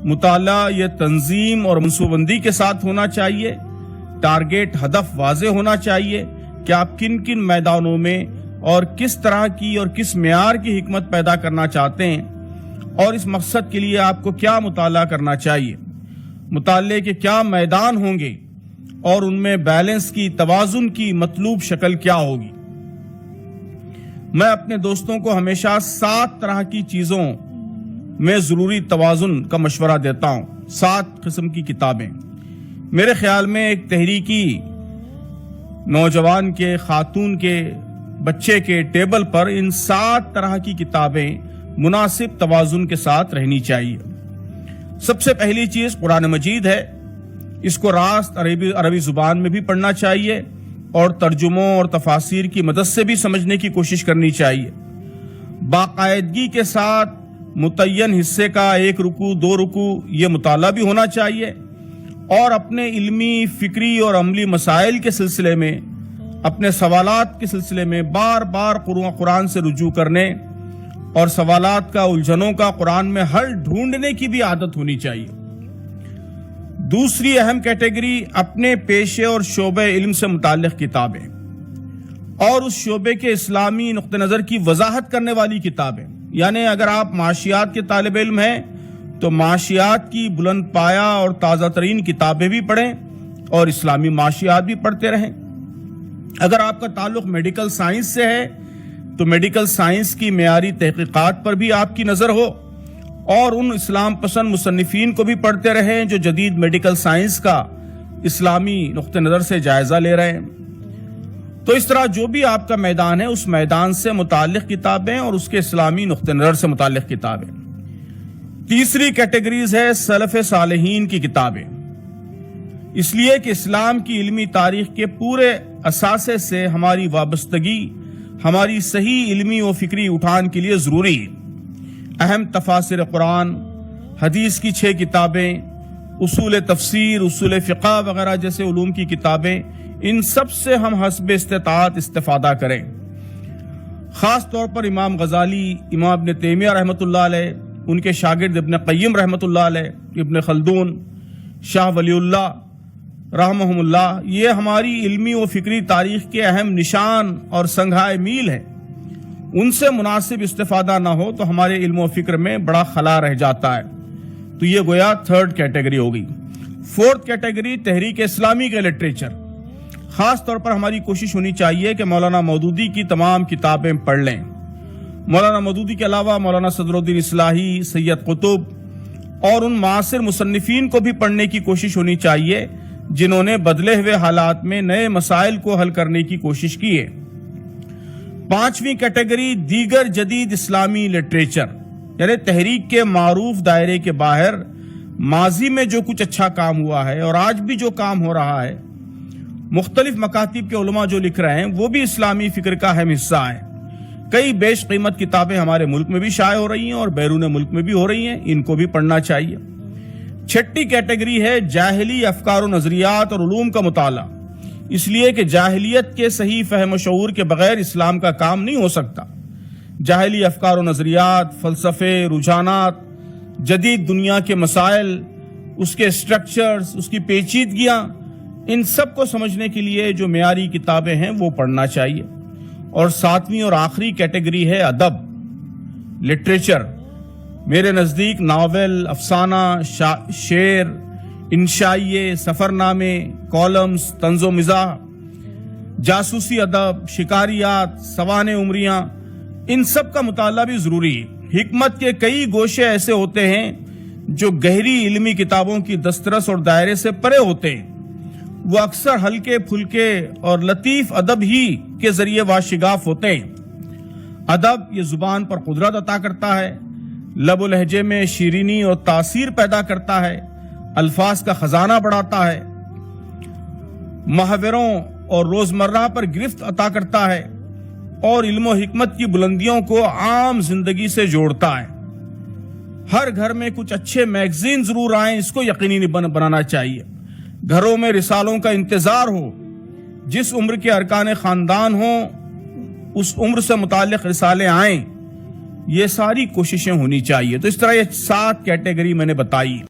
مطالعہ یہ تنظیم اور منصوبندی کے ساتھ ہونا چاہیے۔ ٹارگیٹ ہدف واضح ہونا چاہیے کہ آپ کن کن میدانوں میں اور کس طرح کی اور کس معیار کی حکمت پیدا کرنا چاہتے ہیں، اور اس مقصد کے لیے آپ کو کیا مطالعہ کرنا چاہیے، مطالعے کے کیا میدان ہوں گے، اور ان میں بیلنس کی، توازن کی مطلوب شکل کیا ہوگی۔ میں اپنے دوستوں کو ہمیشہ 7 طرح کی چیزوں میں ضروری توازن کا مشورہ دیتا ہوں، 7 قسم کی کتابیں۔ میرے خیال میں ایک تحریکی نوجوان کے، خاتون کے، بچے کے ٹیبل پر ان 7 طرح کی کتابیں مناسب توازن کے ساتھ رہنی چاہیے۔ سب سے پہلی چیز قرآن مجید ہے۔ اس کو راست عربی زبان میں بھی پڑھنا چاہیے اور ترجموں اور تفاسیر کی مدد سے بھی سمجھنے کی کوشش کرنی چاہیے۔ باقاعدگی کے ساتھ متعین حصے کا 1 رکوع 2 رکوع یہ مطالعہ بھی ہونا چاہیے، اور اپنے علمی، فکری اور عملی مسائل کے سلسلے میں، اپنے سوالات کے سلسلے میں بار بار قرآن سے رجوع کرنے اور سوالات کا، الجھنوں کا قرآن میں حل ڈھونڈنے کی بھی عادت ہونی چاہیے۔ دوسری اہم کیٹیگری اپنے پیشے اور شعبے علم سے متعلق کتابیں، اور اس شعبے کے اسلامی نقطہ نظر کی وضاحت کرنے والی کتابیں۔ یعنی اگر آپ معاشیات کے طالب علم ہیں تو معاشیات کی بلند پایہ اور تازہ ترین کتابیں بھی پڑھیں اور اسلامی معاشیات بھی پڑھتے رہیں۔ اگر آپ کا تعلق میڈیکل سائنس سے ہے تو میڈیکل سائنس کی معیاری تحقیقات پر بھی آپ کی نظر ہو، اور ان اسلام پسند مصنفین کو بھی پڑھتے رہیں جو جدید میڈیکل سائنس کا اسلامی نقطہ نظر سے جائزہ لے رہے ہیں۔ تو اس طرح جو بھی آپ کا میدان ہے، اس میدان سے متعلق کتابیں اور اس کے اسلامی نقطہ نظر سے متعلق کتابیں۔ تیسری کیٹیگریز ہے سلف صالحین کی کتابیں، اس لیے کہ اسلام کی علمی تاریخ کے پورے اثاثے سے ہماری وابستگی ہماری صحیح علمی و فکری اٹھان کے لیے ضروری ہے۔ اہم تفاسیر قرآن، حدیث کی 6 کتابیں، اصول تفسیر، اصول فقہ وغیرہ جیسے علوم کی کتابیں، ان سب سے ہم حسب استطاعت استفادہ کریں۔ خاص طور پر امام غزالی، امام ابن تیمیہ رحمۃ اللہ علیہ، ان کے شاگرد ابن قیم رحمۃ اللہ علیہ، ابن خلدون، شاہ ولی اللہ رحمہم اللہ، یہ ہماری علمی و فکری تاریخ کے اہم نشان اور سنگھائے میل ہیں۔ ان سے مناسب استفادہ نہ ہو تو ہمارے علم و فکر میں بڑا خلا رہ جاتا ہے۔ تو یہ گویا 3rd کیٹیگری ہوگی۔ 4th کیٹیگری تحریک اسلامی کے لٹریچر۔ خاص طور پر ہماری کوشش ہونی چاہیے کہ مولانا مودودی کی تمام کتابیں پڑھ لیں۔ مولانا مودودی کے علاوہ مولانا صدر الدین اصلاحی، سید قطب اور ان معاصر مصنفین کو بھی پڑھنے کی کوشش ہونی چاہیے جنہوں نے بدلے ہوئے حالات میں نئے مسائل کو حل کرنے کی کوشش کی ہے۔ 5ویں کیٹیگری دیگر جدید اسلامی لٹریچر، یعنی تحریک کے معروف دائرے کے باہر ماضی میں جو کچھ اچھا کام ہوا ہے اور آج بھی جو کام ہو رہا ہے، مختلف مکاتب کے علماء جو لکھ رہے ہیں وہ بھی اسلامی فکر کا اہم حصہ ہے۔ کئی بیش قیمت کتابیں ہمارے ملک میں بھی شائع ہو رہی ہیں اور بیرون ملک میں بھی ہو رہی ہیں، ان کو بھی پڑھنا چاہیے۔ 6ٹھی کیٹیگری ہے جاہلی افکار و نظریات اور علوم کا مطالعہ، اس لیے کہ جاہلیت کے صحیح فہم و شعور کے بغیر اسلام کا کام نہیں ہو سکتا۔ جاہلی افکار و نظریات، فلسفے، رجحانات، جدید دنیا کے مسائل، اس کے سٹرکچرز، اس کی پیچیدگیاں، ان سب کو سمجھنے کے لیے جو معیاری کتابیں ہیں وہ پڑھنا چاہیے۔ اور 7ویں اور آخری کیٹیگری ہے ادب، لٹریچر۔ میرے نزدیک ناول، افسانہ، شعر، انشائیے، سفر نامے، کالمز، طنز و مزاح، جاسوسی ادب، شکاریات، سوانح عمریاں، ان سب کا مطالعہ بھی ضروری ہے۔ حکمت کے کئی گوشے ایسے ہوتے ہیں جو گہری علمی کتابوں کی دسترس اور دائرے سے پرے ہوتے ہیں، وہ اکثر ہلکے پھلکے اور لطیف ادب ہی کے ذریعے واشگاف ہوتے ہیں۔ ادب یہ زبان پر قدرت عطا کرتا ہے، لب و لہجے میں شیرینی اور تاثیر پیدا کرتا ہے، الفاظ کا خزانہ بڑھاتا ہے، محاوروں اور روزمرہ پر گرفت عطا کرتا ہے، اور علم و حکمت کی بلندیوں کو عام زندگی سے جوڑتا ہے۔ ہر گھر میں کچھ اچھے میگزین ضرور آئیں، اس کو یقینی بنانا چاہیے۔ گھروں میں رسالوں کا انتظار ہو، جس عمر کے ارکان خاندان ہوں اس عمر سے متعلق رسالے آئیں، یہ ساری کوششیں ہونی چاہیے۔ تو اس طرح یہ 7 کیٹیگری میں نے بتائی۔